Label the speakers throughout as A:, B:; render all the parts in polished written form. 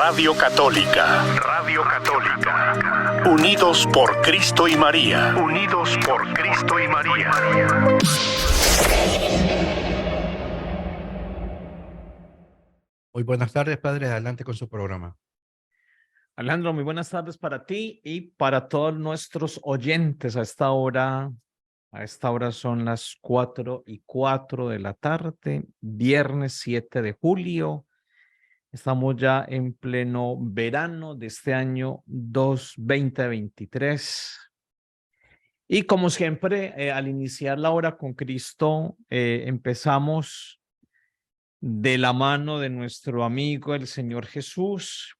A: Radio Católica. Radio Católica. Unidos por Cristo y María. Unidos por Cristo y María.
B: Muy buenas tardes, padre. Adelante con su programa.
C: Alejandro, muy buenas tardes para ti y para todos nuestros oyentes. A esta hora son las 4:04 de la tarde, viernes 7 de julio. Estamos ya en pleno verano de este año 2023. Y como siempre, al iniciar la hora con Cristo, empezamos de la mano de nuestro amigo, el Señor Jesús,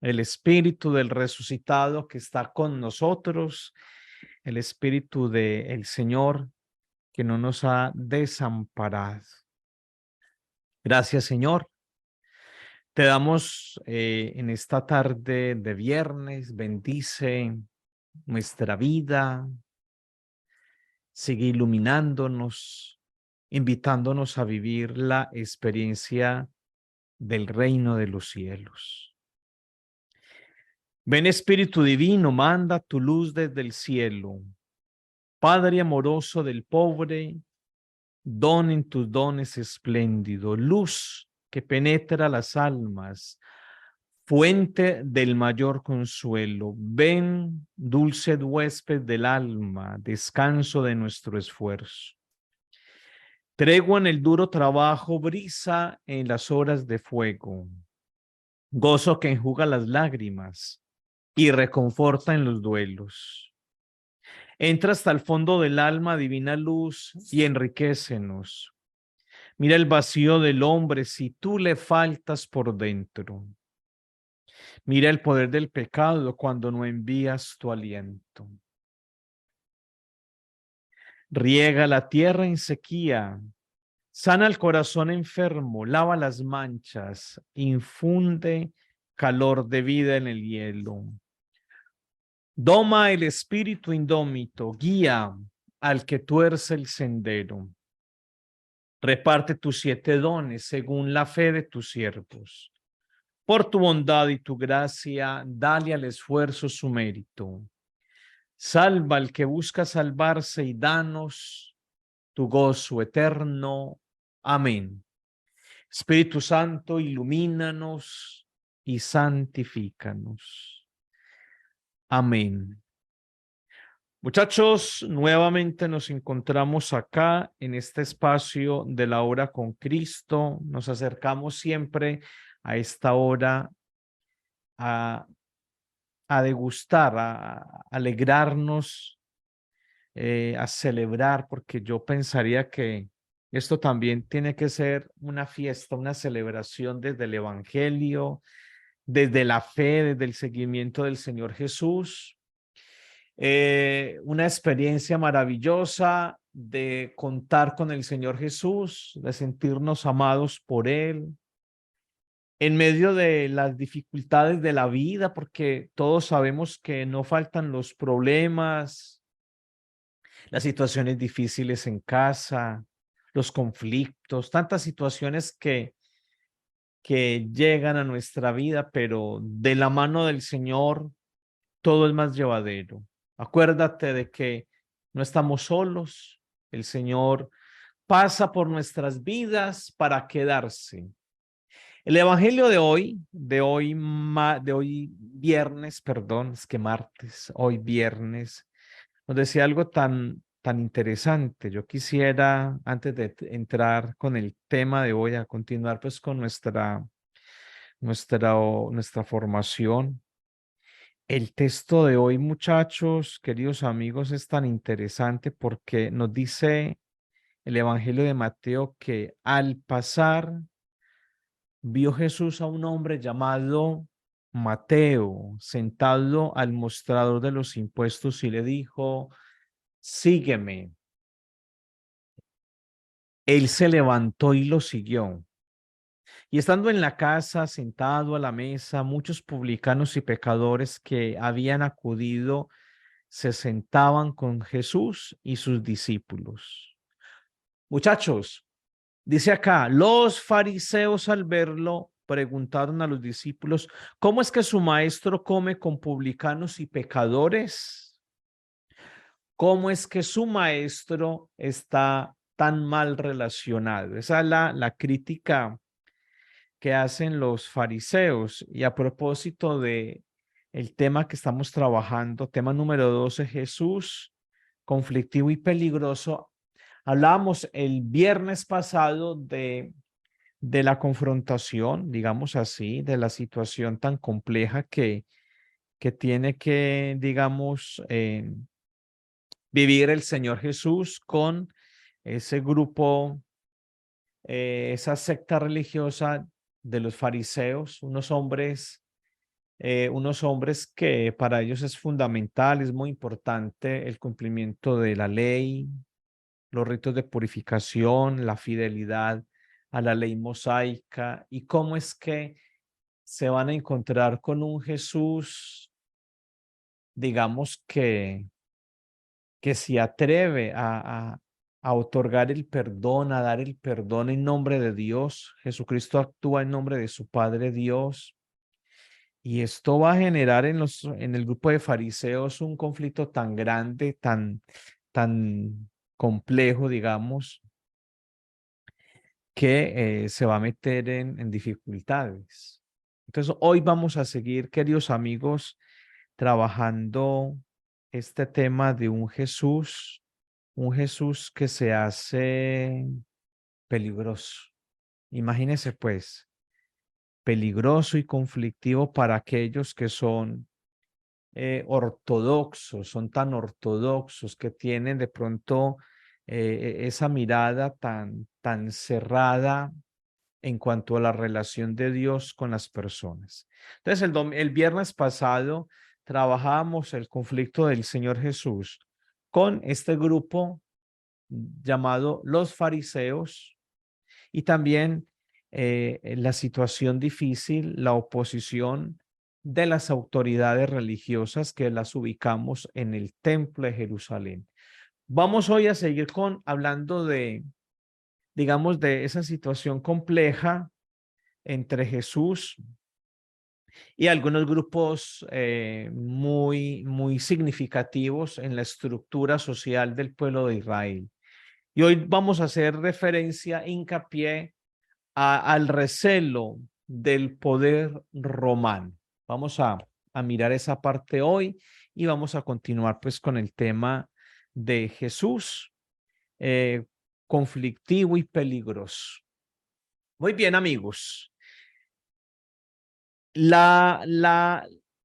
C: el Espíritu del resucitado que está con nosotros, el Espíritu del Señor que no nos ha desamparado. Gracias, Señor. Te damos en esta tarde de viernes, bendice nuestra vida, sigue iluminándonos, invitándonos a vivir la experiencia del reino de los cielos. Ven Espíritu Divino, manda tu luz desde el cielo. Padre amoroso del pobre, don en tus dones espléndido, luz que penetra las almas, fuente del mayor consuelo. Ven, dulce huésped del alma, descanso de nuestro esfuerzo. Tregua en el duro trabajo, brisa en las horas de fuego, gozo que enjuga las lágrimas y reconforta en los duelos. Entra hasta el fondo del alma, divina luz, y enriquécenos. Mira el vacío del hombre si tú le faltas por dentro. Mira el poder del pecado cuando no envías tu aliento. Riega la tierra en sequía, sana el corazón enfermo, lava las manchas, infunde calor de vida en el hielo. Doma el espíritu indómito, guía al que tuerce el sendero. Reparte tus 7 dones según la fe de tus siervos. Por tu bondad y tu gracia, dale al esfuerzo su mérito. Salva al que busca salvarse y danos tu gozo eterno. Amén. Espíritu Santo, ilumínanos y santifícanos. Amén. Muchachos, nuevamente nos encontramos acá en este espacio de la hora con Cristo. Nos acercamos siempre a esta hora a degustar, a alegrarnos, a celebrar, porque yo pensaría que esto también tiene que ser una fiesta, una celebración desde el Evangelio, desde la fe, desde el seguimiento del Señor Jesús. Una experiencia maravillosa de contar con el Señor Jesús, de sentirnos amados por Él, en medio de las dificultades de la vida, porque todos sabemos que no faltan los problemas, las situaciones difíciles en casa, los conflictos, tantas situaciones que llegan a nuestra vida, pero de la mano del Señor todo es más llevadero. Acuérdate de que no estamos solos, el Señor pasa por nuestras vidas para quedarse. El evangelio de hoy viernes, perdón, es que martes, hoy viernes, nos decía algo tan interesante. Yo quisiera, antes de entrar con el tema de hoy, a continuar pues con nuestra formación. El texto de hoy, muchachos, queridos amigos, es tan interesante porque nos dice el Evangelio de Mateo que al pasar vio Jesús a un hombre llamado Mateo sentado al mostrador de los impuestos y le dijo: sígueme. Él se levantó y lo siguió. Y estando en la casa, sentado a la mesa, muchos publicanos y pecadores que habían acudido se sentaban con Jesús y sus discípulos. Muchachos, dice acá, los fariseos al verlo preguntaron a los discípulos, ¿cómo es que su maestro come con publicanos y pecadores? ¿Cómo es que su maestro está tan mal relacionado? Esa es la crítica que hacen los fariseos. Y a propósito de el tema que estamos trabajando, tema número 12, Jesús, conflictivo y peligroso. Hablamos el viernes pasado de la confrontación, digamos así, de la situación tan compleja que tiene que, digamos, vivir el Señor Jesús con ese grupo, esa secta religiosa de los fariseos, unos hombres que para ellos es fundamental, es muy importante el cumplimiento de la ley, los ritos de purificación, la fidelidad a la ley mosaica y cómo es que se van a encontrar con un Jesús, digamos que se atreve a otorgar el perdón, a dar el perdón en nombre de Dios. Jesucristo actúa en nombre de su Padre Dios. Y esto va a generar en el grupo de fariseos un conflicto tan grande, tan complejo, digamos, que se va a meter en dificultades. Entonces, hoy vamos a seguir, queridos amigos, trabajando este tema de un Jesús que se hace peligroso. Imagínense pues, peligroso y conflictivo para aquellos que son ortodoxos, son tan ortodoxos que tienen de pronto esa mirada tan cerrada en cuanto a la relación de Dios con las personas. Entonces, el viernes pasado trabajábamos el conflicto del Señor Jesús con este grupo llamado los fariseos y también la situación difícil, la oposición de las autoridades religiosas que las ubicamos en el templo de Jerusalén. Vamos hoy a seguir hablando digamos, de esa situación compleja entre Jesús y algunos grupos muy significativos en la estructura social del pueblo de Israel. Y hoy vamos a hacer referencia, hincapié al recelo del poder romano. Vamos a mirar esa parte hoy y vamos a continuar pues con el tema de Jesús, conflictivo y peligroso. Muy bien, amigos. La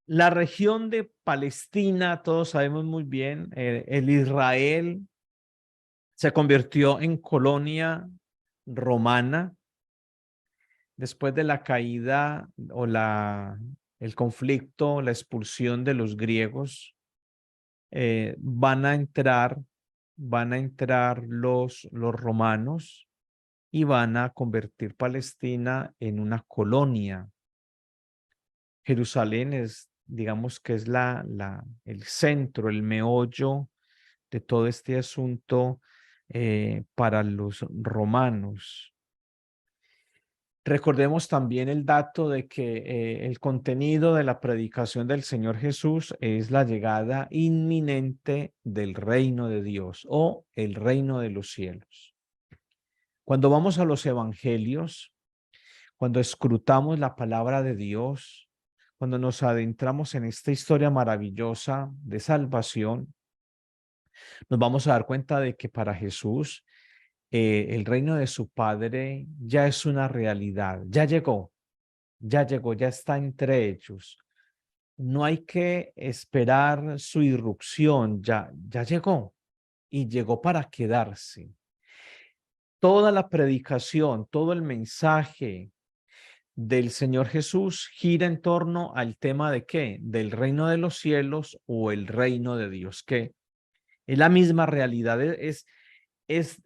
C: región de Palestina, todos sabemos muy bien, el Israel se convirtió en colonia romana después de la caída o el conflicto, la expulsión de los griegos. Van a entrar los romanos y van a convertir Palestina en una colonia. Jerusalén digamos que es el centro, el meollo de todo este asunto para los romanos. Recordemos también el dato de que el contenido de la predicación del Señor Jesús es la llegada inminente del reino de Dios o el reino de los cielos. Cuando vamos a los evangelios, cuando escrutamos la palabra de Dios, cuando nos adentramos en esta historia maravillosa de salvación, nos vamos a dar cuenta de que para Jesús el reino de su Padre ya es una realidad, ya llegó, ya está entre ellos. No hay que esperar su irrupción, ya llegó y llegó para quedarse. Toda la predicación, todo el mensaje del Señor Jesús gira en torno al tema de ¿qué? Del reino de los cielos o el reino de Dios, que es la misma realidad, es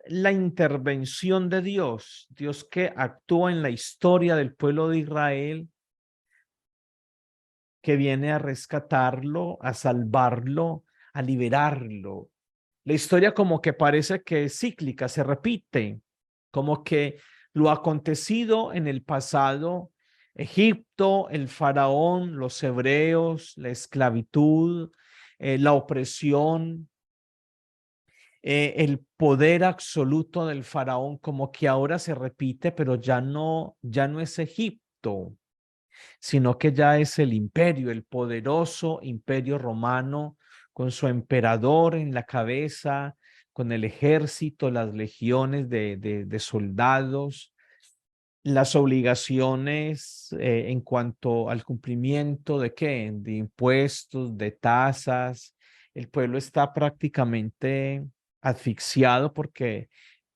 C: la intervención de Dios, Dios que actúa en la historia del pueblo de Israel, que viene a rescatarlo, a salvarlo, a liberarlo. La historia como que parece que es cíclica, se repite, como que lo acontecido en el pasado Egipto, el faraón, los hebreos, la esclavitud, la opresión, el poder absoluto del faraón, como que ahora se repite, pero ya no es Egipto, sino que ya es el imperio, el poderoso imperio romano, con su emperador en la cabeza, con el ejército, las legiones de soldados, las obligaciones en cuanto al cumplimiento de qué, de impuestos, de tasas. El pueblo está prácticamente asfixiado porque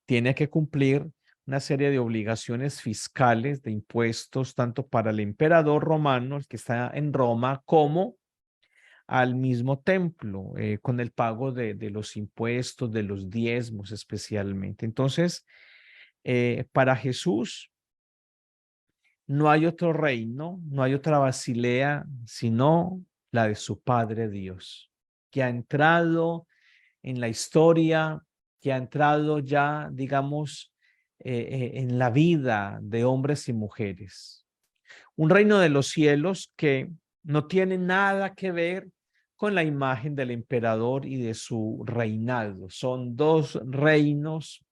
C: tiene que cumplir una serie de obligaciones fiscales, de impuestos, tanto para el emperador romano, el que está en Roma, como al mismo templo, con el pago de los impuestos, de los diezmos especialmente. Entonces, para Jesús no hay otro reino, no hay otra Basilea, sino la de su Padre Dios, que ha entrado en la historia, que ha entrado ya, digamos, en la vida de hombres y mujeres. Un reino de los cielos que no tiene nada que ver con la imagen del emperador y de su reinado. Son dos reinos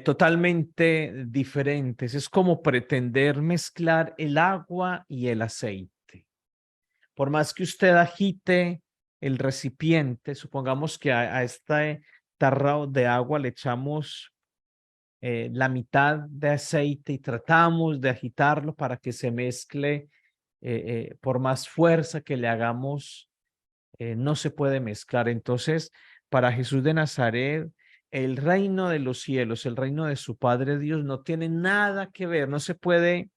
C: totalmente diferentes. Es como pretender mezclar el agua y el aceite. Por más que usted agite el recipiente, supongamos que a este tarro de agua le echamos la mitad de aceite y tratamos de agitarlo para que se mezcle, por más fuerza que le hagamos, no se puede mezclar. Entonces, para Jesús de Nazaret, el reino de los cielos, el reino de su Padre Dios, no tiene nada que ver, no se puede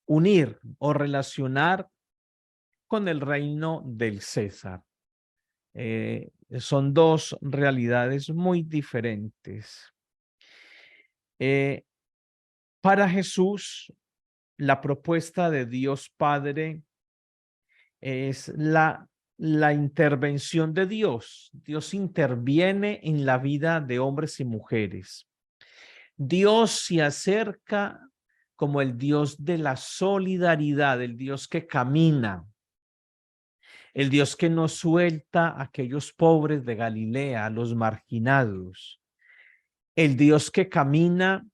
C: unir o relacionar con el reino del César. Son dos realidades muy diferentes. Para Jesús, la propuesta de Dios Padre es la intervención de Dios. Dios interviene en la vida de hombres y mujeres. Dios se acerca como el Dios de la solidaridad, el Dios que camina, el Dios que no suelta a aquellos pobres de Galilea, a los marginados, el Dios que camina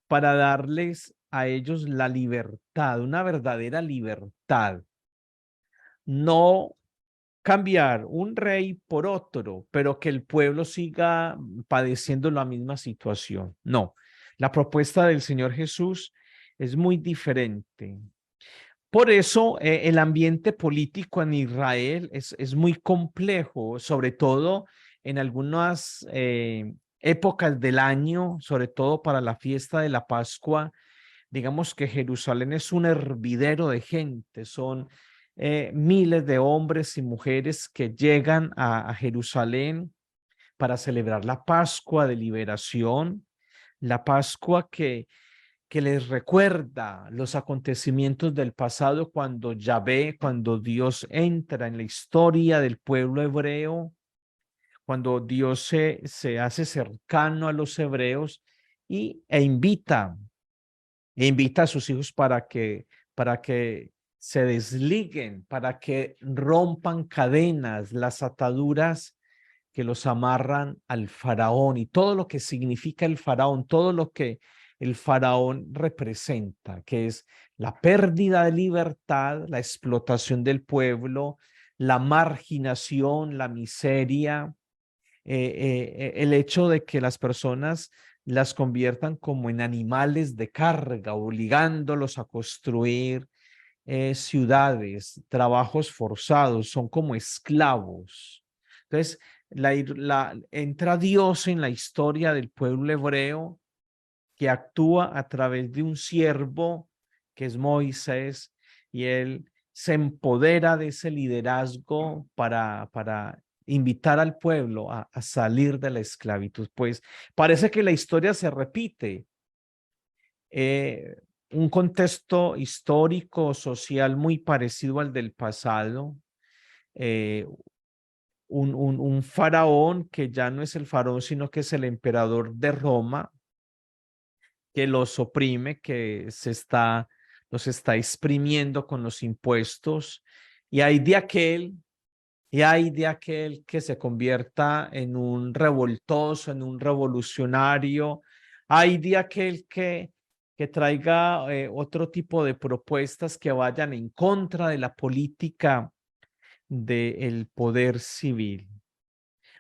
C: para darles a ellos la libertad, una verdadera libertad. No cambiar un rey por otro, pero que el pueblo siga padeciendo la misma situación. No, la propuesta del Señor Jesús es muy diferente. Por eso el ambiente político en Israel es muy complejo, sobre todo en algunas épocas del año, sobre todo para la fiesta de la Pascua. Digamos que Jerusalén es un hervidero de gente, son miles de hombres y mujeres que llegan a Jerusalén para celebrar la Pascua de Liberación, la Pascua que les recuerda los acontecimientos del pasado cuando Yahvé, cuando Dios entra en la historia del pueblo hebreo, cuando Dios se hace cercano a los hebreos e invita a sus hijos para que se desliguen, para que rompan cadenas, las ataduras que los amarran al faraón y todo lo que significa el faraón, todo lo que el faraón representa, que es la pérdida de libertad, la explotación del pueblo, la marginación, la miseria, el hecho de que las personas las conviertan como en animales de carga, obligándolos a construir ciudades, trabajos forzados, son como esclavos. Entonces, entra Dios en la historia del pueblo hebreo que actúa a través de un siervo que es Moisés y él se empodera de ese liderazgo para invitar al pueblo a salir de la esclavitud. Pues parece que la historia se repite. Un contexto histórico, social muy parecido al del pasado. Un faraón que ya no es el faraón, sino que es el emperador de Roma, que los oprime, que se está los está exprimiendo con los impuestos, y hay de aquel, que se convierta en un revoltoso, en un revolucionario, hay de aquel que traiga otro tipo de propuestas que vayan en contra de la política del poder civil.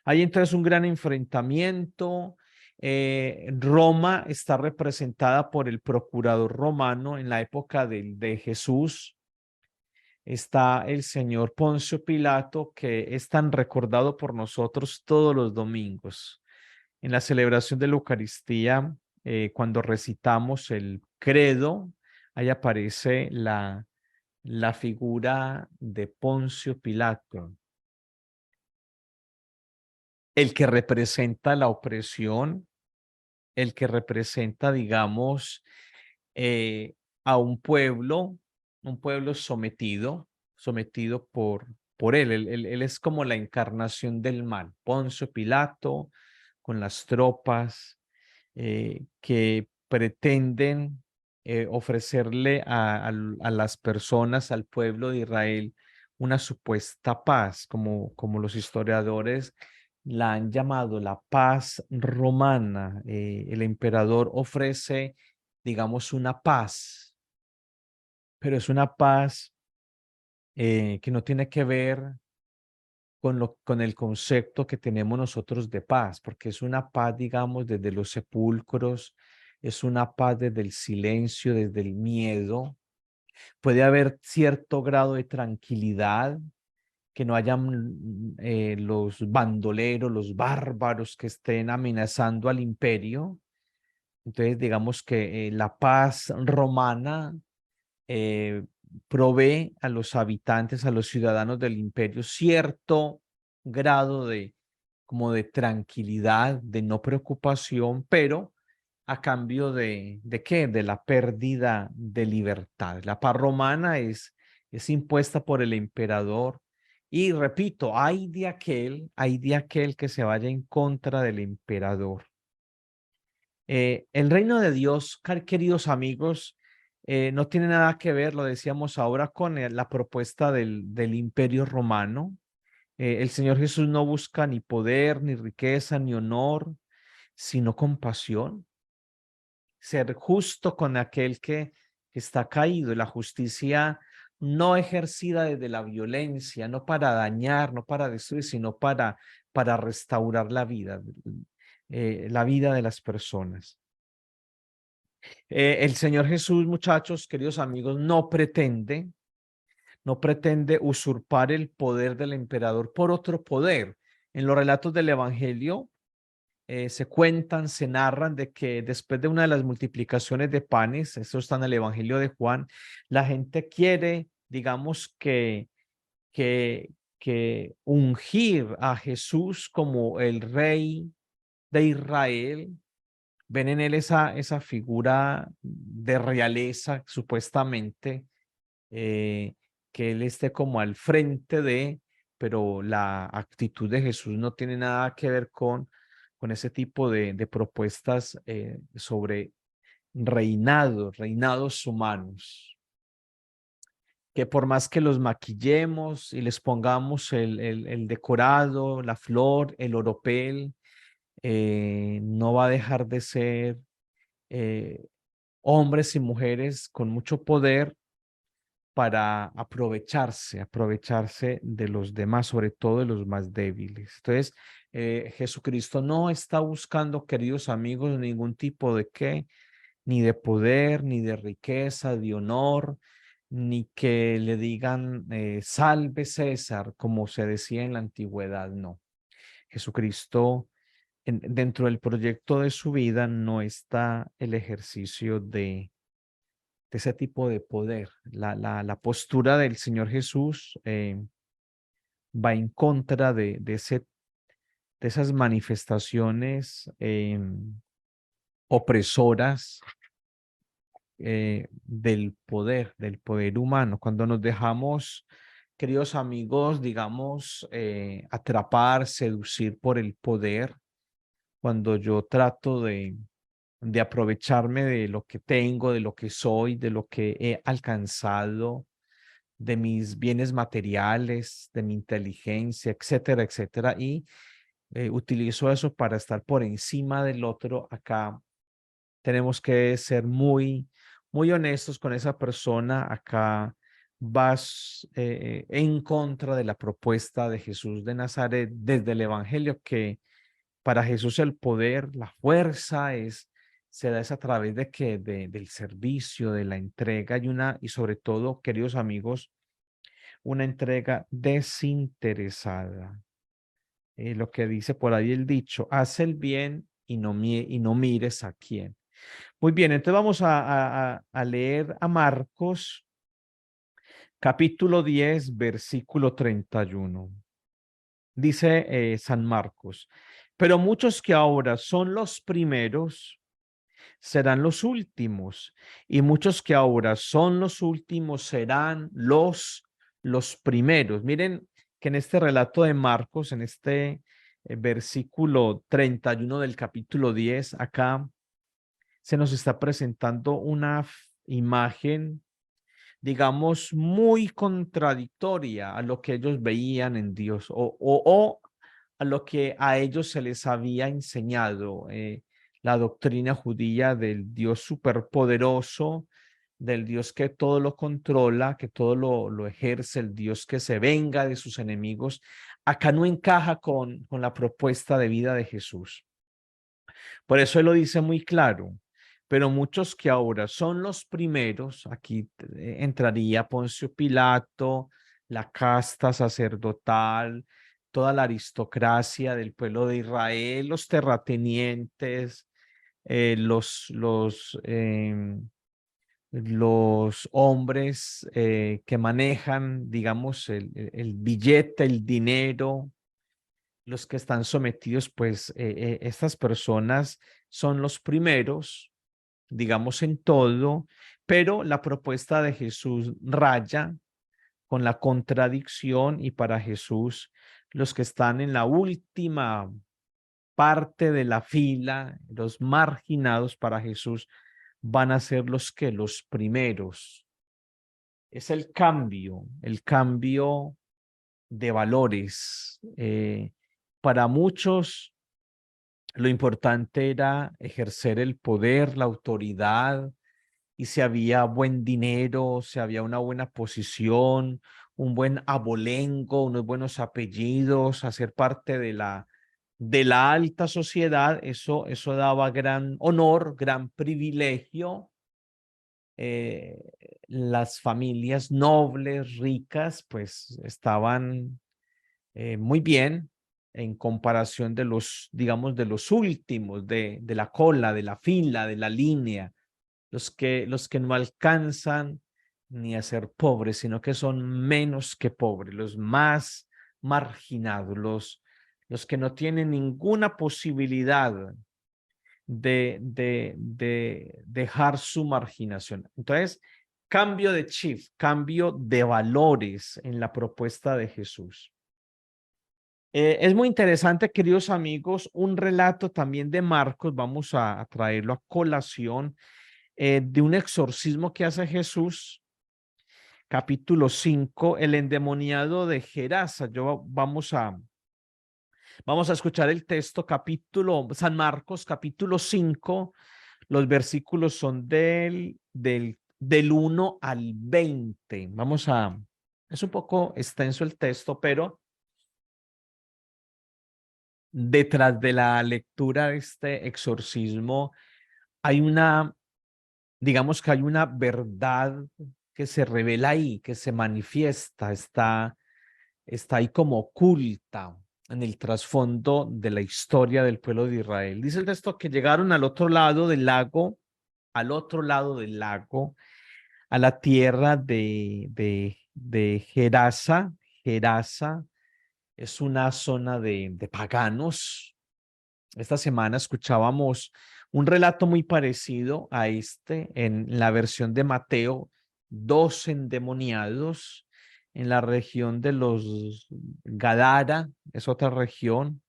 C: Hay entonces un gran enfrentamiento. Roma está representada por el procurador romano en la época de Jesús. Está el señor Poncio Pilato, que es tan recordado por nosotros todos los domingos. En la celebración de la Eucaristía, cuando recitamos el credo, ahí aparece la figura de Poncio Pilato, el que representa la opresión, el que representa, digamos, eh, a un pueblo sometido por él. Él es como la encarnación del mal. Poncio Pilato, con las tropas que pretenden ofrecerle a las personas, al pueblo de Israel, una supuesta paz, como los historiadores la han llamado la paz romana. El emperador ofrece, digamos, una paz, pero es una paz que no tiene que ver con el concepto que tenemos nosotros de paz, porque es una paz, digamos, desde los sepulcros, es una paz desde el silencio, desde el miedo. Puede haber cierto grado de tranquilidad, que no hayan los bandoleros, los bárbaros que estén amenazando al imperio. Entonces, digamos que la paz romana eh, provee a los habitantes, a los ciudadanos del imperio, cierto grado como de tranquilidad, de no preocupación, pero a cambio ¿de qué? De la pérdida de libertad. La paz romana es impuesta por el emperador. Y repito, hay de aquel que se vaya en contra del emperador. El reino de Dios, queridos amigos, no tiene nada que ver, lo decíamos ahora, con la propuesta del imperio romano. El Señor Jesús no busca ni poder, ni riqueza, ni honor, sino compasión. Ser justo con aquel que está caído. La justicia no ejercida desde la violencia, no para dañar, no para destruir, sino para restaurar la vida de las personas. El Señor Jesús, muchachos, queridos amigos, no pretende usurpar el poder del emperador por otro poder. En los relatos del Evangelio se cuentan, se narran de que después de una de las multiplicaciones de panes, esto está en el Evangelio de Juan, la gente quiere, digamos que ungir a Jesús como el rey de Israel. Ven en él esa figura de realeza, supuestamente, que él esté como al frente pero la actitud de Jesús no tiene nada que ver con ese tipo de propuestas sobre reinados humanos, que por más que los maquillemos y les pongamos el decorado, la flor, el oropel, no va a dejar de ser hombres y mujeres con mucho poder para aprovecharse de los demás, sobre todo de los más débiles. Entonces, Jesucristo no está buscando, queridos amigos, ningún tipo de ni de poder, ni de riqueza, de honor, ni que le digan salve César, como se decía en la antigüedad. No, Jesucristo, dentro del proyecto de su vida no está el ejercicio de ese tipo de poder. La postura del Señor Jesús va en contra de esas manifestaciones opresoras del poder humano. Cuando nos dejamos, queridos amigos, digamos, atrapar, seducir por el poder, cuando yo trato de aprovecharme de lo que tengo, de lo que soy, de lo que he alcanzado, de mis bienes materiales, de mi inteligencia, etcétera, etcétera, y utilizo eso para estar por encima del otro. Acá tenemos que ser muy, muy honestos con esa persona. Acá vas en contra de la propuesta de Jesús de Nazaret desde el Evangelio, que para Jesús el poder, la fuerza se da es a través de que del servicio, de la entrega y sobre todo, queridos amigos, una entrega desinteresada. Lo que dice por ahí el dicho, haz el bien y no mires a quién. Muy bien, entonces vamos a leer a Marcos, capítulo 10, versículo 31. Dice San Marcos, pero muchos que ahora son los primeros serán los últimos, y muchos que ahora son los últimos serán los primeros. Miren que en este relato de Marcos, en este versículo 31 del capítulo 10, acá se nos está presentando una imagen, digamos, muy contradictoria a lo que ellos veían en Dios o a lo que a ellos se les había enseñado, la doctrina judía del Dios superpoderoso, del Dios que todo lo controla, que todo lo ejerce, el Dios que se venga de sus enemigos. Acá no encaja con la propuesta de vida de Jesús. Por eso él lo dice muy claro. Pero muchos que ahora son los primeros, aquí entraría Poncio Pilato, la casta sacerdotal, toda la aristocracia del pueblo de Israel, los terratenientes, los hombres que manejan, digamos, el billete, el dinero, los que están sometidos, pues estas personas son los primeros, digamos, en todo, pero la propuesta de Jesús raya con la contradicción y para Jesús, los que están en la última parte de la fila, los marginados para Jesús, van a ser los primeros. Es el cambio de valores. Para muchos, lo importante era ejercer el poder, la autoridad, y si había buen dinero, si había una buena posición, un buen abolengo, unos buenos apellidos, hacer parte de la alta sociedad, eso daba gran honor, gran privilegio. Las familias nobles, ricas, pues estaban muy bien en comparación de los, digamos, de los últimos, de la cola, de la fila, de la línea, los que no alcanzan ni a ser pobres, sino que son menos que pobres, los más marginados, los que no tienen ninguna posibilidad de dejar su marginación. Entonces, cambio de chip, cambio de valores en la propuesta de Jesús. Es muy interesante, queridos amigos, un relato también de Marcos, vamos a traerlo a colación, de un exorcismo que hace Jesús, capítulo 5, el endemoniado de Gerasa. Vamos a escuchar el texto, San Marcos, capítulo 5, los versículos son del 1 al 20. Es un poco extenso el texto, pero detrás de la lectura de este exorcismo hay digamos que hay una verdad que se revela ahí, que se manifiesta, está ahí como oculta en el trasfondo de la historia del pueblo de Israel. Dice el texto que llegaron al otro lado del lago, a la tierra de Gerasa. Gerasa es una zona de paganos. Esta semana escuchábamos un relato muy parecido a este en la versión de Mateo, 2 endemoniados en la región de los Gadara, es otra región.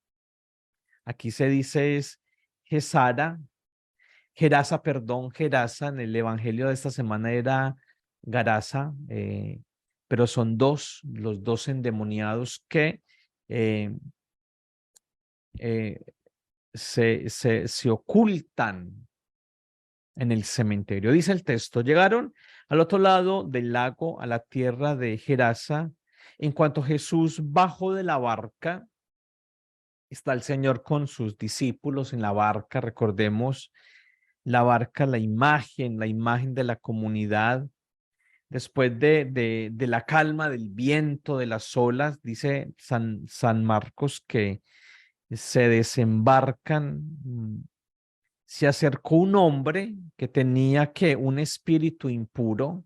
C: Aquí se dice es Gesara, Gerasa, perdón, Gerasa, en el evangelio de esta semana era Garasa, pero son los dos endemoniados que eh, eh, se ocultan en el cementerio. Dice el texto, llegaron al otro lado del lago, a la tierra de Gerasa. En cuanto Jesús bajó de la barca, está el Señor con sus discípulos en la barca. Recordemos la barca, la imagen de la comunidad. Después de la calma del viento, de las olas, dice San Marcos que se desembarcan. Se acercó un hombre que tenía que un espíritu impuro.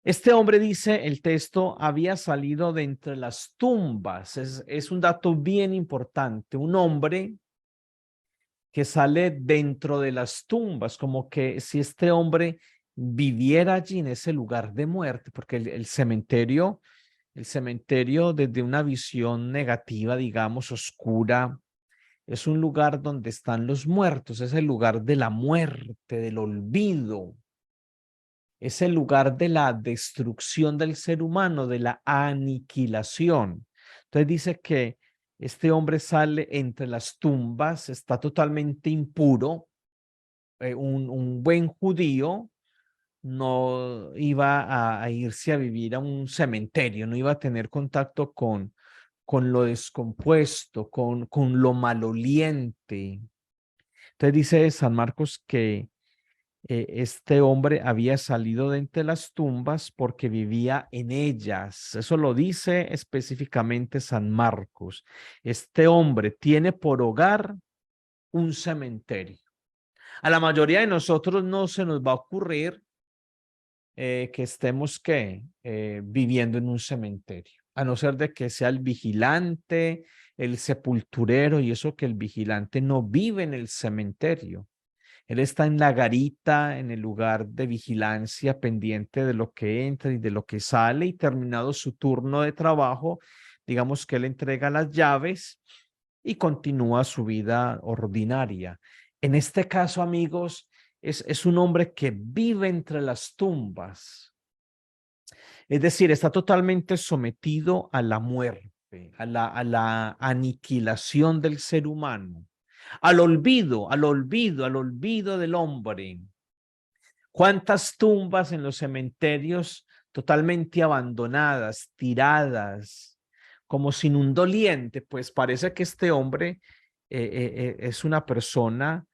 C: Este hombre, dice el texto, había salido de entre las tumbas. Es un dato bien importante. Un hombre que sale dentro de las tumbas, como que si este hombre viviera allí en ese lugar de muerte, porque el cementerio desde una visión negativa, digamos, oscura, es un lugar donde están los muertos, es el lugar de la muerte, del olvido, es el lugar de la destrucción del ser humano, de la aniquilación. Entonces dice que este hombre sale entre las tumbas, está totalmente impuro. Un buen judío no iba a irse a vivir a un cementerio, no iba a tener contacto con lo descompuesto, con lo maloliente. Entonces dice San Marcos que este hombre había salido de entre las tumbas porque vivía en ellas. Eso lo dice específicamente San Marcos. Este hombre tiene por hogar un cementerio. A la mayoría de nosotros no se nos va a ocurrir que estemos viviendo en un cementerio, a no ser de que sea el vigilante, el sepulturero, y eso que el vigilante no vive en el cementerio. Él está en la garita, en el lugar de vigilancia, pendiente de lo que entra y de lo que sale, y terminado su turno de trabajo, digamos que él entrega las llaves y continúa su vida ordinaria. En este caso, amigos, es un hombre que vive entre las tumbas. Es decir, está totalmente sometido a la muerte, a la aniquilación del ser humano, al olvido del hombre. ¿Cuántas tumbas en los cementerios totalmente abandonadas, tiradas, como sin un doliente? Pues parece que este hombre es una persona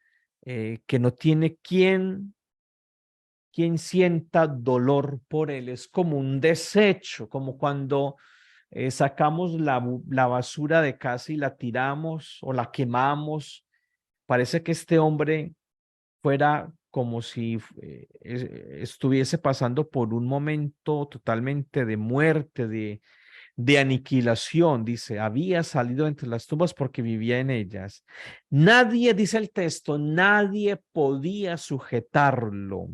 C: que no tiene quien sienta dolor por él. Es como un desecho, como cuando sacamos la basura de casa y la tiramos o la quemamos. Parece que este hombre fuera como si estuviese pasando por un momento totalmente de muerte, de aniquilación. Dice, había salido entre las tumbas porque vivía en ellas. Nadie, dice el texto, nadie podía sujetarlo,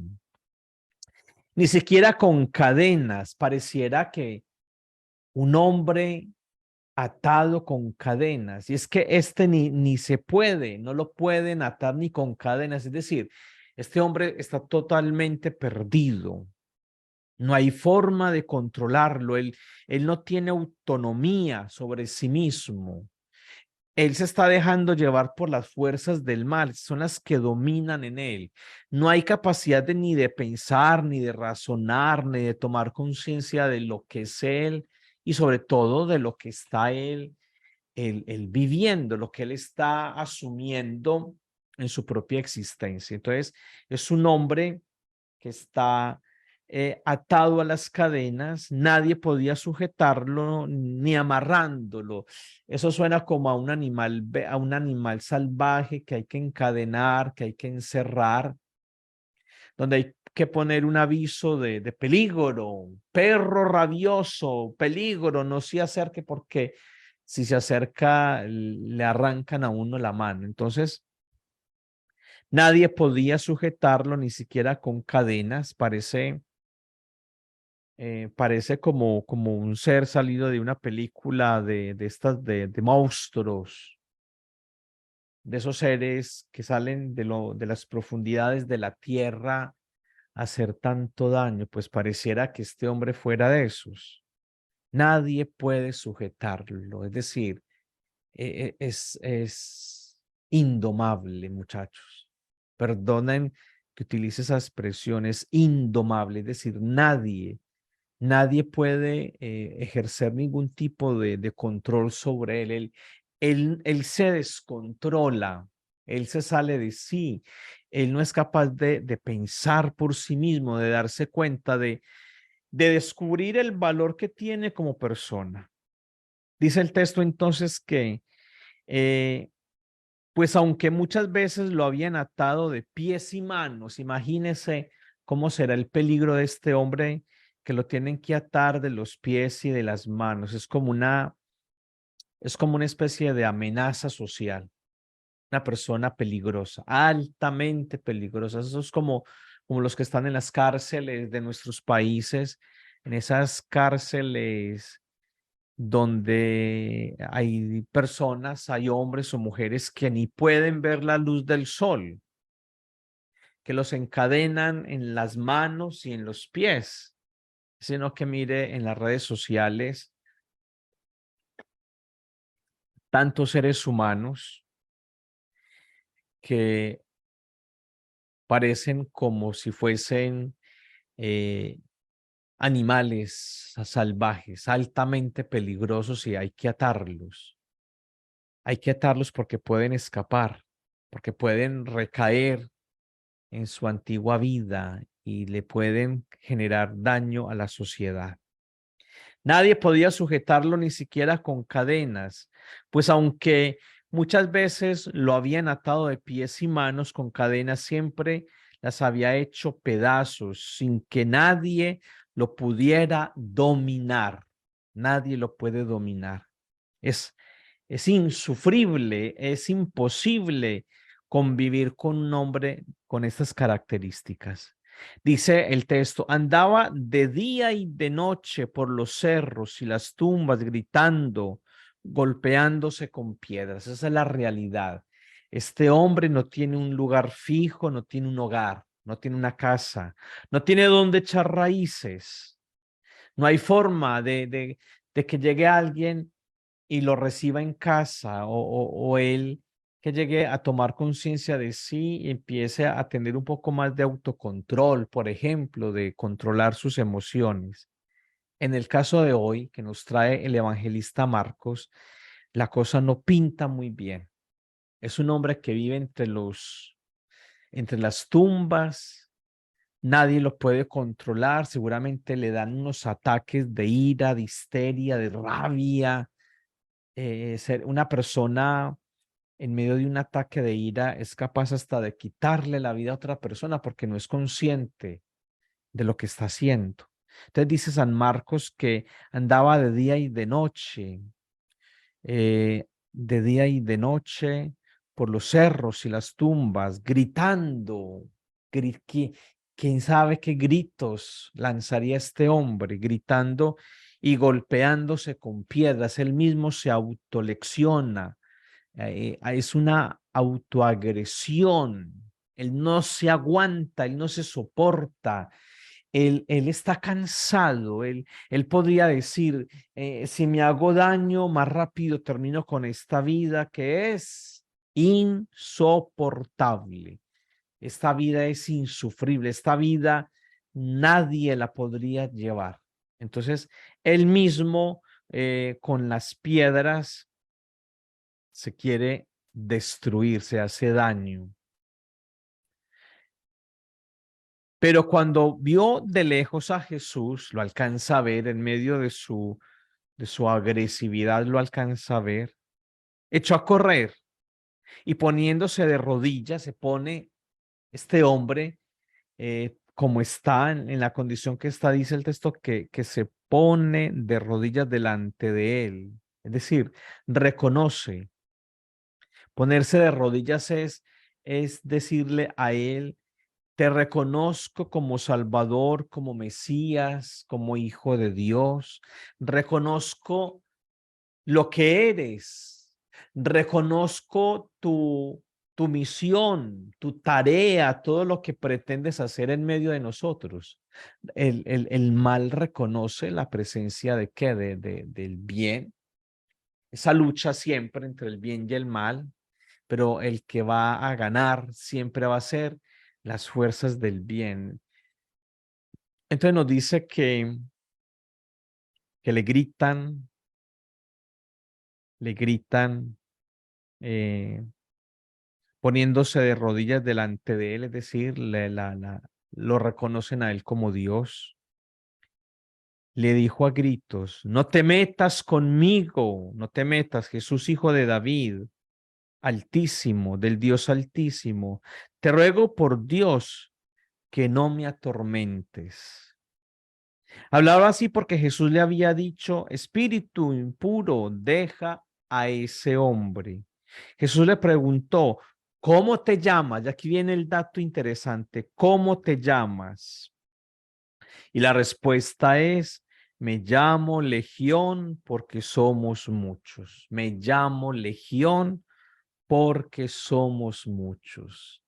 C: ni siquiera con cadenas. Pareciera que un hombre atado con cadenas. Y es que este ni se puede, no lo pueden atar ni con cadenas. Es decir, este hombre está totalmente perdido. No hay forma de controlarlo. Él no tiene autonomía sobre sí mismo. Él se está dejando llevar por las fuerzas del mal, son las que dominan en él. No hay capacidad ni de pensar, ni de razonar, ni de tomar conciencia de lo que es él y sobre todo de lo que está él viviendo, lo que él está asumiendo en su propia existencia. Entonces, es un hombre que está atado a las cadenas, nadie podía sujetarlo ni amarrándolo. Eso suena como a un animal salvaje que hay que encadenar, que hay que encerrar, donde hay que poner un aviso de peligro, perro rabioso, peligro, no se acerque porque si se acerca le arrancan a uno la mano. Entonces, nadie podía sujetarlo ni siquiera con cadenas. Parece como un ser salido de una película de estas de monstruos. de esos seres que salen de las profundidades de la tierra a hacer tanto daño, pues pareciera que este hombre fuera de esos. Nadie puede sujetarlo, es decir, es indomable, muchachos. Perdonen que utilice esa expresión, es indomable, es decir, nadie puede ejercer ningún tipo de control sobre él. Él se descontrola, él se sale de sí, él no es capaz de pensar por sí mismo, de darse cuenta, de descubrir el valor que tiene como persona. Dice el texto entonces que, pues aunque muchas veces lo habían atado de pies y manos, imagínese cómo será el peligro de este hombre que lo tienen que atar de los pies y de las manos. Es como una especie de amenaza social, una persona peligrosa, altamente peligrosa. Eso es como los que están en las cárceles de nuestros países, en esas cárceles donde hay personas, hay hombres o mujeres que ni pueden ver la luz del sol, que los encadenan en las manos y en los pies, sino que mire en las redes sociales tantos seres humanos que parecen como si fuesen eh, animales salvajes, altamente peligrosos y hay que atarlos. Hay que atarlos porque pueden escapar, porque pueden recaer en su antigua vida y le pueden generar daño a la sociedad. Nadie podía sujetarlo ni siquiera con cadenas, pues aunque muchas veces lo habían atado de pies y manos con cadenas, siempre las había hecho pedazos sin que nadie lo pudiera dominar. Nadie lo puede dominar. Es insufrible, es imposible convivir con un hombre con estas características. Dice el texto, andaba de día y de noche por los cerros y las tumbas gritando, golpeándose con piedras. Esa es la realidad. Este hombre no tiene un lugar fijo, no tiene un hogar, no tiene una casa, no tiene dónde echar raíces. No hay forma de que llegue alguien y lo reciba en casa o él que llegue a tomar conciencia de sí y empiece a tener un poco más de autocontrol, por ejemplo, de controlar sus emociones. En el caso de hoy, que nos trae el evangelista Marcos, la cosa no pinta muy bien. Es un hombre que vive entre las tumbas, nadie lo puede controlar, seguramente le dan unos ataques de ira, de histeria, de rabia. Ser una persona en medio de un ataque de ira es capaz hasta de quitarle la vida a otra persona porque no es consciente de lo que está haciendo. Entonces dice San Marcos que andaba de día y de día y de noche por los cerros y las tumbas, gritando. ¿Quién sabe qué gritos lanzaría este hombre? Gritando y golpeándose con piedras. Él mismo se autolecciona. Es una autoagresión. Él no se aguanta, él no se soporta. Él está cansado, él podría decir, si me hago daño, más rápido termino con esta vida que es insoportable. Esta vida es insufrible, esta vida nadie la podría llevar. Entonces, él mismo con las piedras se quiere destruir, se hace daño. Pero cuando vio de lejos a Jesús, lo alcanza a ver en medio de su agresividad, lo alcanza a ver, echó a correr y poniéndose de rodillas, se pone este hombre, como está en la condición que está, dice el texto, que se pone de rodillas delante de él. Es decir, reconoce. Ponerse de rodillas es decirle a él, te reconozco como Salvador, como Mesías, como Hijo de Dios. Reconozco lo que eres. Reconozco tu misión, tu tarea, todo lo que pretendes hacer en medio de nosotros. El mal reconoce la presencia de qué, del bien, esa lucha siempre entre el bien y el mal, pero el que va a ganar siempre va a ser las fuerzas del bien. Entonces nos dice que le gritan, eh, poniéndose de rodillas delante de él, es decir, lo reconocen a él como Dios. Le dijo a gritos, no te metas conmigo, no te metas, Jesús, hijo de David, altísimo, del Dios altísimo. Te ruego por Dios que no me atormentes. Hablaba así porque Jesús le había dicho, espíritu impuro, deja a ese hombre. Jesús le preguntó, ¿cómo te llamas? Y aquí viene el dato interesante, ¿cómo te llamas? Y la respuesta es, me llamo Legión porque somos muchos. Me llamo Legión porque somos muchos.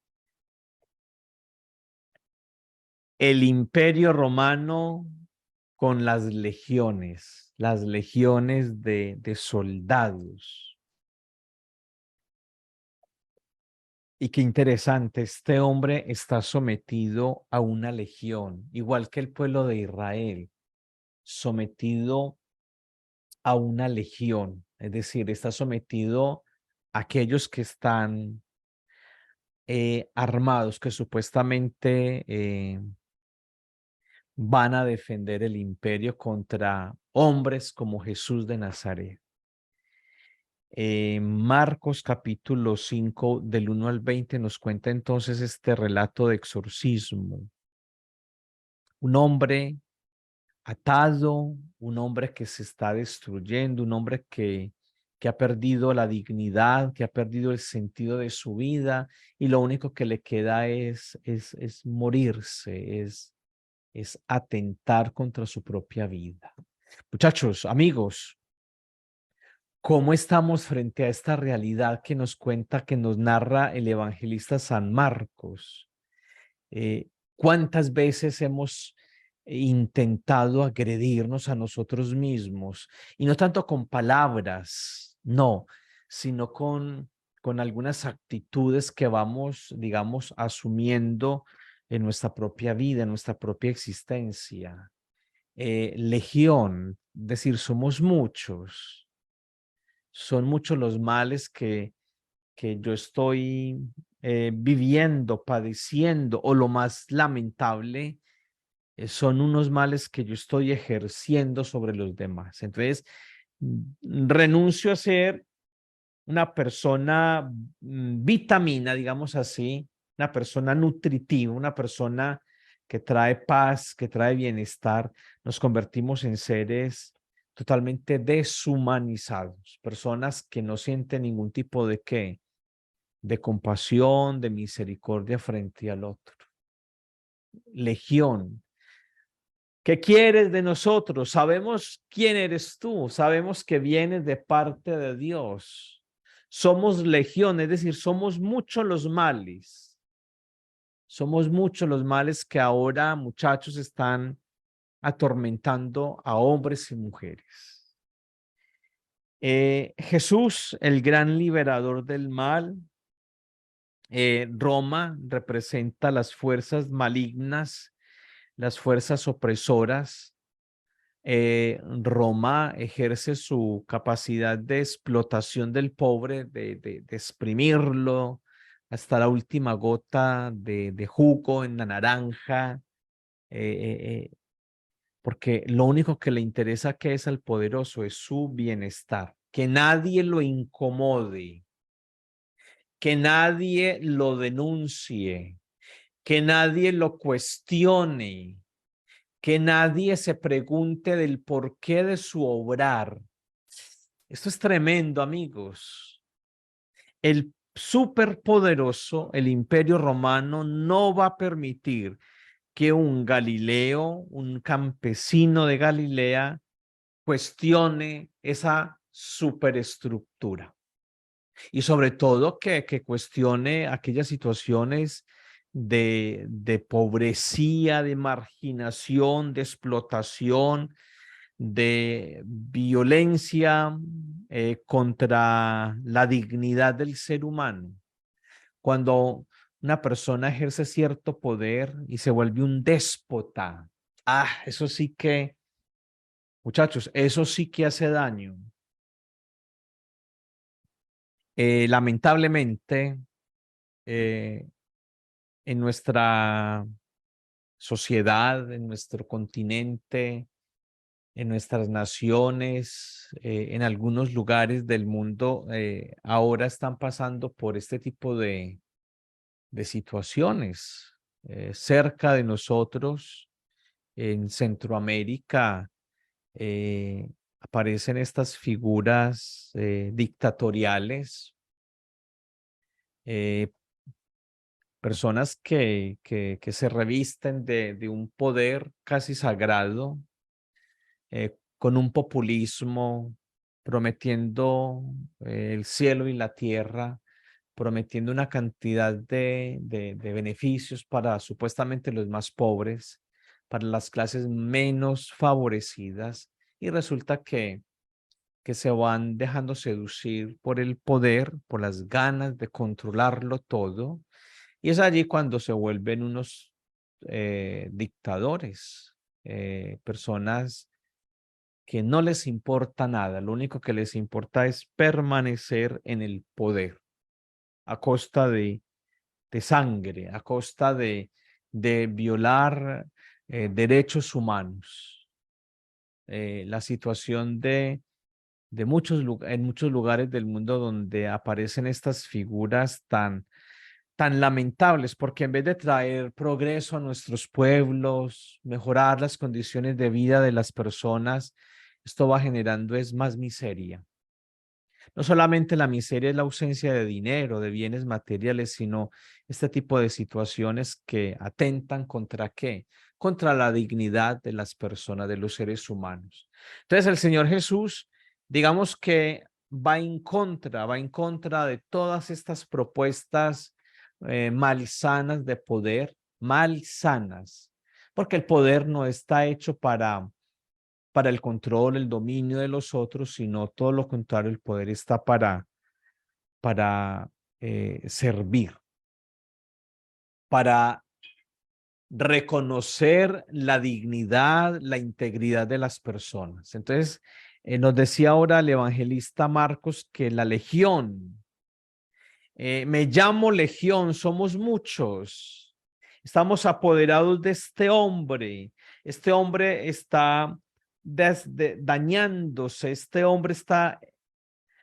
C: El Imperio Romano con las legiones de soldados. Y qué interesante, este hombre está sometido a una legión, igual que el pueblo de Israel, sometido a una legión, es decir, está sometido a aquellos que están armados, que supuestamente van a defender el imperio contra hombres como Jesús de Nazaret. Marcos capítulo 5 del 1 al 20 nos cuenta entonces este relato de exorcismo. Un hombre atado, un hombre que se está destruyendo, un hombre que ha perdido la dignidad, que ha perdido el sentido de su vida y lo único que le queda es morirse, es atentar contra su propia vida. Muchachos, amigos, ¿cómo estamos frente a esta realidad que nos cuenta, que nos narra el evangelista San Marcos? ¿Cuántas veces hemos intentado agredirnos a nosotros mismos? Y no tanto con palabras, no, sino con algunas actitudes que vamos, digamos, asumiendo en nuestra propia vida, en nuestra propia existencia. Legión, es decir, somos muchos. Son muchos los males que yo estoy viviendo, padeciendo, o lo más lamentable, son unos males que yo estoy ejerciendo sobre los demás. Entonces, renuncio a ser una persona vitamina, digamos así, una persona nutritiva, una persona que trae paz, que trae bienestar. Nos convertimos en seres totalmente deshumanizados, personas que no sienten ningún tipo de qué, de compasión, de misericordia frente al otro. Legión. ¿Qué quieres de nosotros? Sabemos quién eres tú, sabemos que vienes de parte de Dios. Somos legión, es decir, somos muchos los males. Somos muchos los males que ahora, muchachos, están atormentando a hombres y mujeres. Jesús, el gran liberador del mal, Roma representa las fuerzas malignas, las fuerzas opresoras. Roma ejerce su capacidad de explotación del pobre, de exprimirlo hasta la última gota de jugo en la naranja, porque lo único que le interesa que es al poderoso es su bienestar, que nadie lo incomode, que nadie lo denuncie, que nadie lo cuestione, que nadie se pregunte del porqué de su obrar. Esto es tremendo, amigos. El superpoderoso, el Imperio Romano, no va a permitir que un Galileo, un campesino de Galilea, cuestione esa superestructura. Y sobre todo que cuestione aquellas situaciones de pobrecía, de marginación, de explotación, de violencia contra la dignidad del ser humano. Cuando una persona ejerce cierto poder y se vuelve un déspota, eso sí que, muchachos, eso sí que hace daño. Lamentablemente, en nuestra sociedad, en nuestro continente, en nuestras naciones, en algunos lugares del mundo, ahora están pasando por este tipo de situaciones. Cerca de nosotros, en Centroamérica, aparecen estas figuras dictatoriales, eh, personas que se revisten de un poder casi sagrado, con un populismo, prometiendo el cielo y la tierra, prometiendo una cantidad de beneficios para supuestamente los más pobres, para las clases menos favorecidas, y resulta que se van dejando seducir por el poder, por las ganas de controlarlo todo, y es allí cuando se vuelven unos dictadores, personas que no les importa nada, lo único que les importa es permanecer en el poder a costa de sangre, a costa de violar derechos humanos. La situación en muchos lugares del mundo donde aparecen estas figuras tan lamentables, porque en vez de traer progreso a nuestros pueblos, mejorar las condiciones de vida de las personas, esto va generando es más miseria. No solamente la miseria es la ausencia de dinero, de bienes materiales, sino este tipo de situaciones que atentan ¿contra qué? Contra la dignidad de las personas, de los seres humanos. Entonces el Señor Jesús, digamos que va en contra de todas estas propuestas malsanas de poder, malsanas, porque el poder no está hecho para el control, el dominio de los otros, sino todo lo contrario, el poder está para servir, para reconocer la dignidad, la integridad de las personas. Entonces, nos decía ahora el evangelista Marcos que la legión, me llamo legión, somos muchos, estamos apoderados de este hombre está dañándose, este hombre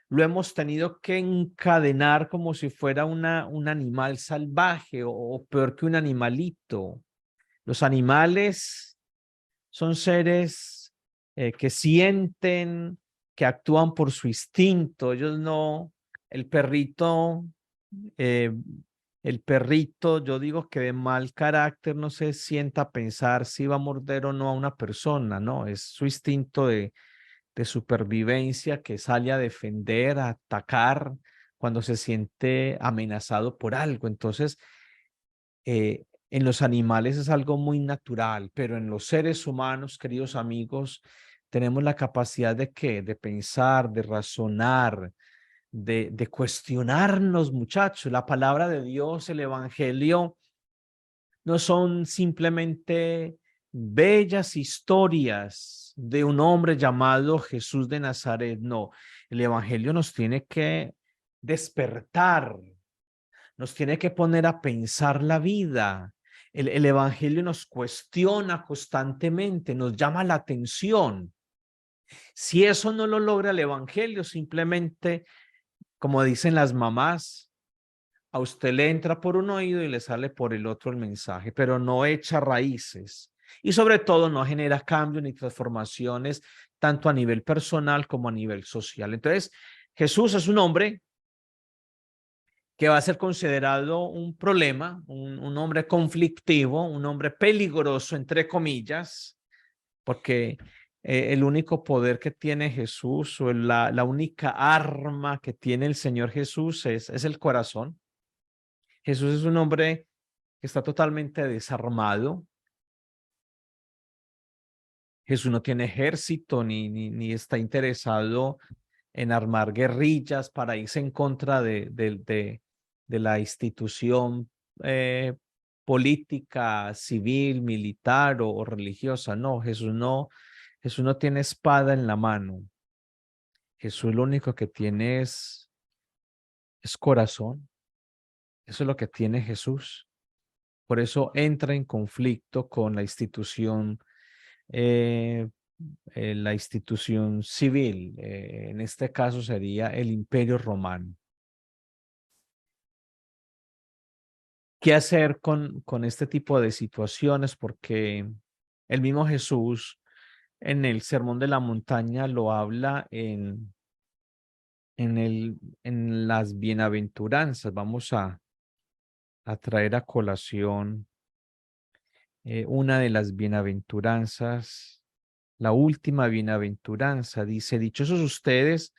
C: lo hemos tenido que encadenar como si fuera un animal salvaje o peor que un animalito. Los animales son seres que sienten, que actúan por su instinto. Ellos no, el perrito, eh, yo digo que de mal carácter no se sienta a pensar si va a morder o no a una persona, ¿no? Es su instinto de supervivencia que sale a defender, a atacar cuando se siente amenazado por algo. Entonces, en los animales es algo muy natural, pero en los seres humanos, queridos amigos, tenemos la capacidad de ¿qué? De pensar, de razonar, de cuestionarnos, muchachos. La palabra de Dios, el evangelio, no son simplemente bellas historias de un hombre llamado Jesús de Nazaret. No, el evangelio nos tiene que despertar, nos tiene que poner a pensar la vida. El evangelio nos cuestiona constantemente, nos llama la atención. Si eso no lo logra el evangelio, simplemente, como dicen las mamás, a usted le entra por un oído y le sale por el otro el mensaje, pero no echa raíces y sobre todo no genera cambios ni transformaciones tanto a nivel personal como a nivel social. Entonces, Jesús es un hombre que va a ser considerado un problema, un hombre conflictivo, un hombre peligroso, entre comillas, porque el único poder que tiene Jesús o la única arma que tiene el Señor Jesús es el corazón. Jesús es un hombre que está totalmente desarmado. Jesús no tiene ejército ni está interesado en armar guerrillas para irse en contra de la institución política, civil, militar o religiosa. No, Jesús no tiene espada en la mano. Jesús lo único que tiene es corazón. Eso es lo que tiene Jesús. Por eso entra en conflicto con eh, la institución civil. En este caso sería el Imperio Romano. ¿Qué hacer con este tipo de situaciones? Porque el mismo Jesús en el Sermón de la Montaña lo habla en las bienaventuranzas. Vamos a traer a colación una de las bienaventuranzas, la última bienaventuranza. Dice, dichosos ustedes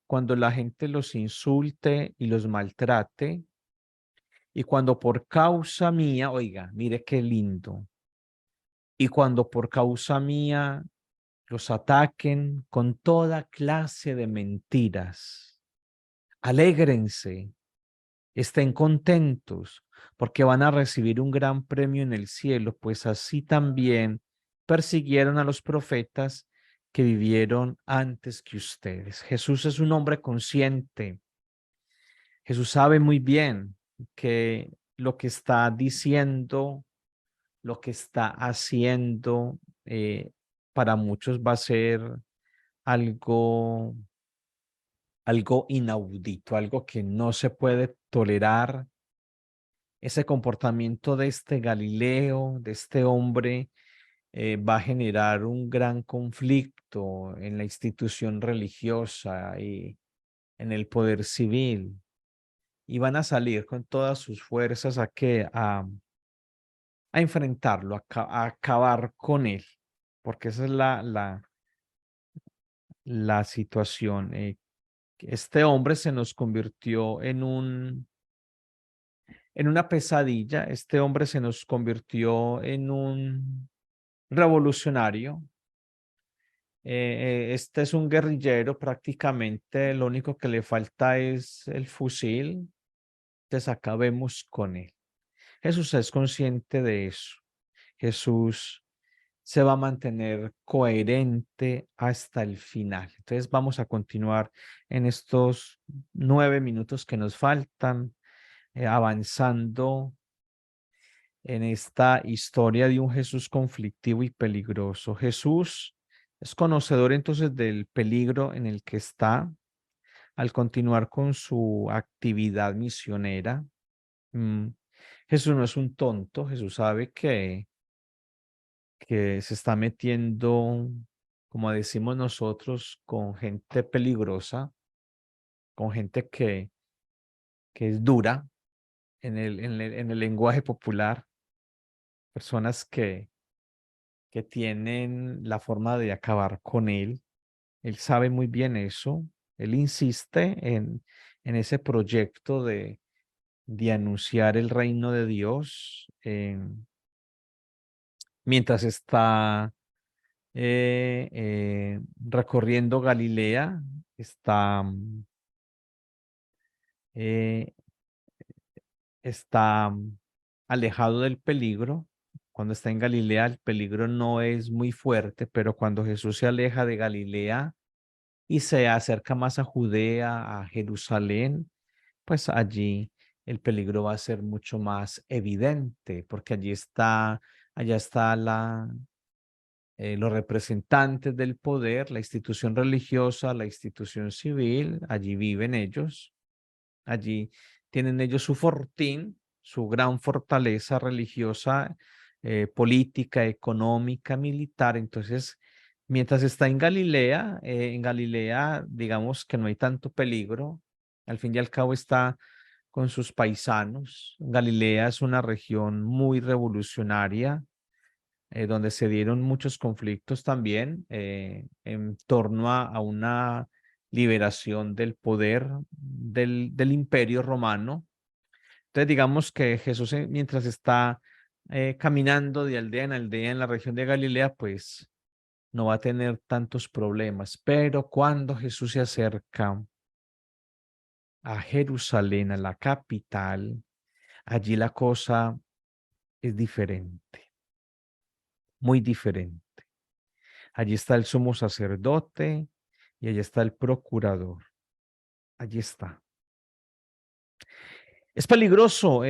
C: cuando la gente los insulte y los maltrate, y cuando por causa mía, oiga, mire qué lindo, y cuando por causa mía los ataquen con toda clase de mentiras. Alégrense, estén contentos, porque van a recibir un gran premio en el cielo, pues así también persiguieron a los profetas que vivieron antes que ustedes. Jesús es un hombre consciente. Jesús sabe muy bien que lo que está diciendo, lo que está haciendo, para muchos va a ser algo, algo inaudito, algo que no se puede tolerar. Ese comportamiento de este Galileo, de este hombre, va a generar un gran conflicto en la institución religiosa y en el poder civil. Y van a salir con todas sus fuerzas a enfrentarlo, a acabar con él, porque esa es la situación. Este hombre se nos convirtió en una pesadilla. Este hombre se nos convirtió en un revolucionario. Este es un guerrillero prácticamente. Lo único que le falta es el fusil. Entonces acabemos con él. Jesús es consciente de eso. Jesús se va a mantener coherente hasta el final. Entonces vamos a continuar en estos 9 minutos que nos faltan, avanzando en esta historia de un Jesús conflictivo y peligroso. Jesús es conocedor entonces del peligro en el que está al continuar con su actividad misionera. Mm, Jesús no es un tonto. Jesús sabe que se está metiendo, como decimos nosotros, con gente peligrosa, con gente que es dura en el lenguaje popular, personas que tienen la forma de acabar con él. Él sabe muy bien eso. Él insiste en ese proyecto de anunciar el reino de Dios mientras está recorriendo Galilea, está, eh, está alejado del peligro. Cuando está en Galilea, el peligro no es muy fuerte, pero cuando Jesús se aleja de Galilea y se acerca más a Judea, a Jerusalén, pues allí el peligro va a ser mucho más evidente, porque allá está los representantes del poder, la institución religiosa, la institución civil, allí viven ellos, allí tienen ellos su fortín, su gran fortaleza religiosa, política, económica, militar. Entonces, mientras está en Galilea, digamos que no hay tanto peligro. Al fin y al cabo está con sus paisanos. Galilea es una región muy revolucionaria. donde se dieron muchos conflictos también en torno a una liberación del poder del Imperio Romano. Entonces, digamos que Jesús, mientras está caminando de aldea en aldea en la región de Galilea, pues no va a tener tantos problemas. Pero cuando Jesús se acerca a Jerusalén, a la capital, allí la cosa es diferente, muy diferente. Allí está el sumo sacerdote y allí está el procurador. Allí está. Es peligroso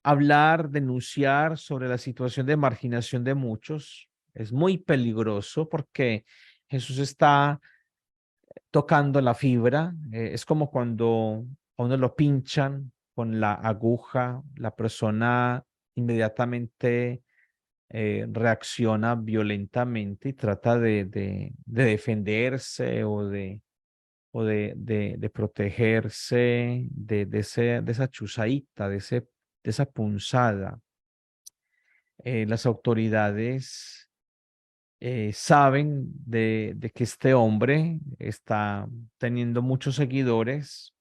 C: hablar, denunciar sobre la situación de marginación de muchos. Es muy peligroso porque Jesús está tocando la fibra. Es como cuando a uno lo pinchan con la aguja, la persona inmediatamente reacciona violentamente y trata de defenderse o de protegerse de esa chuzadita, de esa punzada. Las autoridades saben de que este hombre está teniendo muchos seguidores,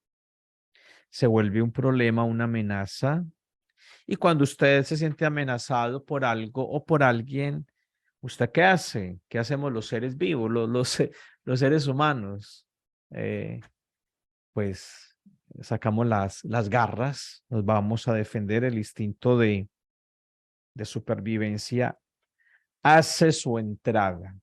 C: se vuelve un problema, una amenaza. Y cuando usted se siente amenazado por algo o por alguien, ¿usted qué hace? ¿Qué hacemos los seres vivos, los seres humanos? Pues sacamos las garras, nos vamos a defender. El instinto de supervivencia hace su entrada.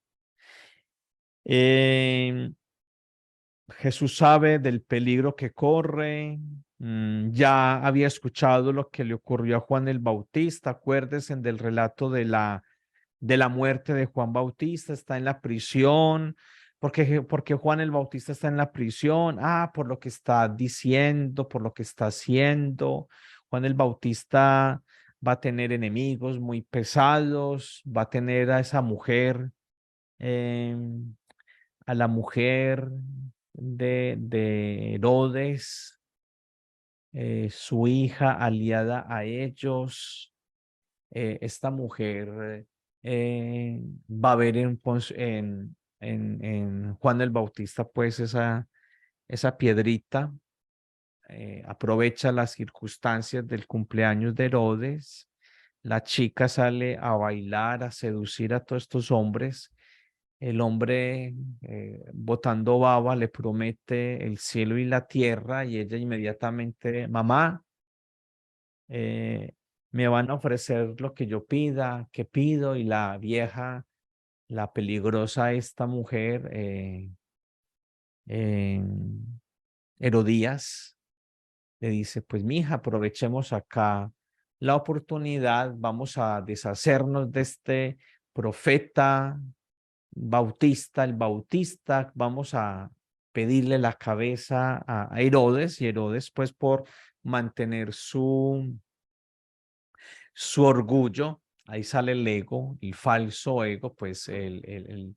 C: Jesús sabe del peligro que corre. Ya había escuchado lo que le ocurrió a Juan el Bautista. Acuérdense del relato de la muerte de Juan Bautista. Está en la prisión. Porque Juan el Bautista está en la prisión. Por lo que está diciendo, por lo que está haciendo. Juan el Bautista va a tener enemigos muy pesados. Va a tener a esa mujer, a la mujer de Herodes, su hija aliada a ellos. Esta mujer va a ver en Juan el Bautista pues esa piedrita. Aprovecha las circunstancias del cumpleaños de Herodes. La chica sale a bailar, a seducir a todos estos hombres. El hombre, botando baba, le promete el cielo y la tierra y ella inmediatamente: mamá, me van a ofrecer lo que yo pida, que pido. Y la vieja, la peligrosa, esta mujer, Herodías, le dice: pues mija, aprovechemos acá la oportunidad, vamos a deshacernos de este profeta Bautista, el Bautista, vamos a pedirle la cabeza a Herodes. Y Herodes, pues por mantener su orgullo, ahí sale el ego, el falso ego, pues él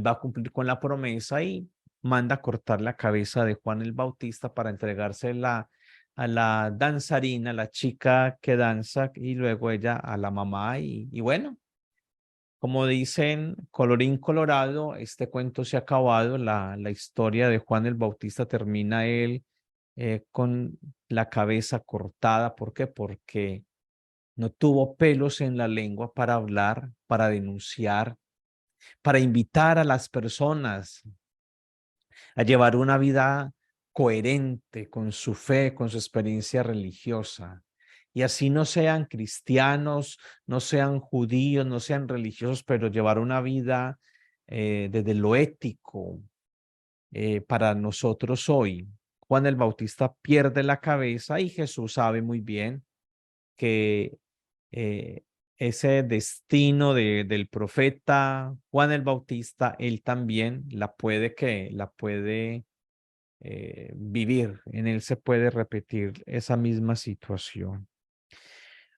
C: va a cumplir con la promesa y manda cortar la cabeza de Juan el Bautista para entregársela a la danzarina, la chica que danza, y luego ella a la mamá. Y bueno, como dicen, colorín colorado, este cuento se ha acabado. La historia de Juan el Bautista termina él con la cabeza cortada. ¿Por qué? Porque no tuvo pelos en la lengua para hablar, para denunciar, para invitar a las personas a llevar una vida coherente con su fe, con su experiencia religiosa. Y así no sean cristianos, no sean judíos, no sean religiosos, pero llevar una vida desde lo ético. Para nosotros hoy, Juan el Bautista pierde la cabeza y Jesús sabe muy bien que eh, ese destino del profeta Juan el Bautista, él también la puede vivir. En él se puede repetir esa misma situación.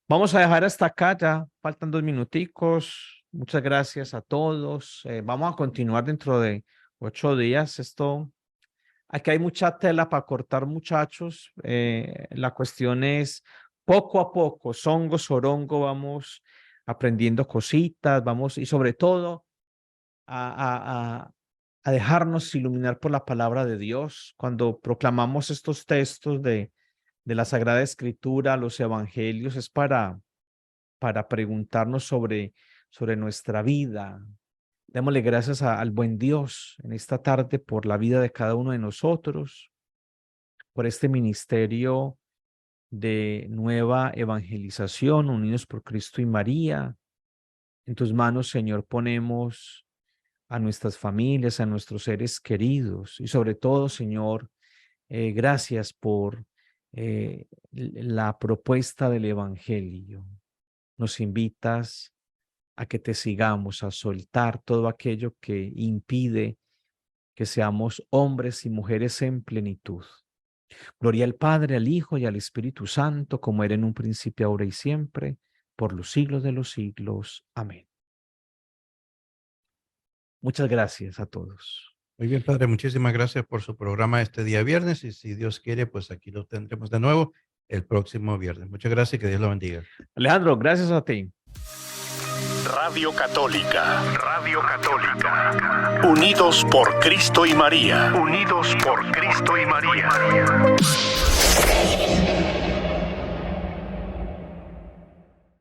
C: Vamos a dejar hasta acá, ya faltan 2 minuticos. Muchas gracias a todos. Vamos a continuar dentro de 8 días. Aquí hay mucha tela para cortar, muchachos. La cuestión es poco a poco, songo, sorongo, vamos aprendiendo cositas, vamos, y sobre todo a dejarnos iluminar por la palabra de Dios. Cuando proclamamos estos textos de la Sagrada Escritura, los evangelios, es para preguntarnos sobre nuestra vida. Démosle gracias al buen Dios en esta tarde por la vida de cada uno de nosotros, por este ministerio de nueva evangelización, unidos por Cristo y María. En tus manos, Señor, ponemos a nuestras familias, a nuestros seres queridos y sobre todo, Señor, gracias por la propuesta del Evangelio. Nos invitas a que te sigamos, a soltar todo aquello que impide que seamos hombres y mujeres en plenitud. Gloria al Padre, al Hijo y al Espíritu Santo, como era en un principio, ahora y siempre, por los siglos de los siglos. Amén. Muchas gracias a todos.
B: Muy bien, Padre, muchísimas gracias por su programa este día viernes y si Dios quiere, pues aquí lo tendremos de nuevo el próximo viernes. Muchas gracias y que Dios lo bendiga.
C: Alejandro, gracias a ti.
A: Radio Católica, Radio Católica. Unidos por Cristo y María. Unidos por Cristo y María.